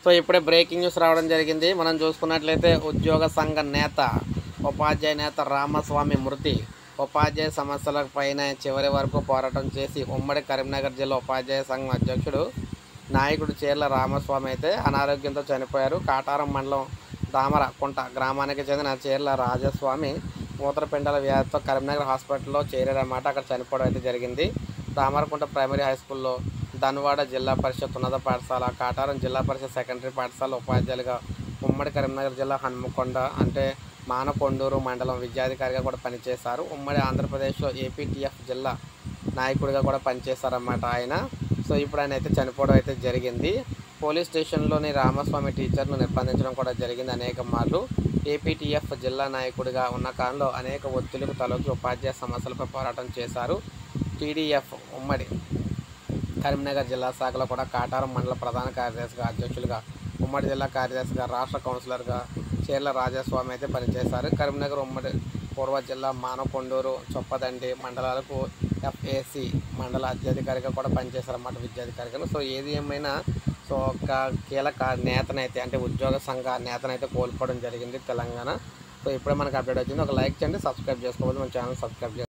So ఇప్పుడే breaking news రావడం జరిగింది. మనం చూసుకున్నట్లయితే ఉద్యోగ సంఘ నేత, ఉపాధ్యాయ నేత రామస్వామి మృతి. ఉపాధ్యాయ సమస్యల పైన చివరి వరకు పోరాటం చేసి ఉమ్మడి కరీంనగర్ జిల్లా ఉపాధ్యాయ సంఘం అధ్యక్షుడు నాయకుడు చీర్ల రామస్వామి అయితే అనారోగ్యంతో చనిపోయారు. కాటారం మండలం దామరకుంట గ్రామానికి చెందిన చీర్ల రాజస్వామి మూత్రపిండాల వ్యాధితో కరీంనగర్ హాస్పిటల్లో చేరారన్నమాట. అక్కడ చనిపోవడం అయితే జరిగింది. దామరకుంట ప్రైమరీ హై స్కూల్లో, ధన్వాడ జిల్లా పరిషత్ ఉన్నత పాఠశాల, కాటారం జిల్లా పరిషత్ సెకండరీ పాఠశాల ఉపాధ్యాయులుగా, ఉమ్మడి కరీంనగర్ జిల్లా హన్మకొండ అంటే మానకొండూరు మండలం విద్యాధికారిగా కూడా పనిచేశారు. ఉమ్మడి ఆంధ్రప్రదేశ్లో ఏపీటీఎఫ్ జిల్లా నాయకుడిగా కూడా పనిచేశారన్నమాట ఆయన. సో ఇప్పుడు ఆయన అయితే చనిపోవడం అయితే జరిగింది. పోలీస్ స్టేషన్లోని రామస్వామి టీచర్ను నిర్బంధించడం కూడా జరిగింది అనేక మార్లు. ఏపీటీఎఫ్ జిల్లా నాయకుడిగా ఉన్న కాలంలో అనేక ఒత్తిళ్లకు తలొగ్గి ఉపాధ్యాయ సమస్యలపై పోరాటం చేశారు. టీడీఎఫ్ ఉమ్మడి కరీంనగర్ జిల్లా శాఖలో కూడా కాటారం మండల ప్రధాన కార్యదర్శిగా, అధ్యక్షులుగా, ఉమ్మడి జిల్లా కార్యదర్శిగా, రాష్ట్ర కౌన్సిలర్గా చీర్ల రాజస్వామి అయితే పనిచేశారు. కరీంనగర్ ఉమ్మడి పూర్వ జిల్లా మానకొండూరు, చొప్పదండి మండలాలకు ఎఫ్ఏసి మండల అధ్యాధికారిగా కూడా పనిచేశారన్నమాట, విద్యాధికారిగా. సో ఏది ఏమైనా సో ఒక కీలక నేతనైతే అంటే ఉద్యోగ సంఘ నేతనైతే కోల్పోవడం జరిగింది తెలంగాణ. సో ఇప్పుడే మనకు అప్డేట్ వచ్చింది. ఒక లైక్ చేయండి, సబ్స్క్రైబ్ చేసుకోవాలి, మన ఛానల్ సబ్స్క్రైబ్ చేయండి.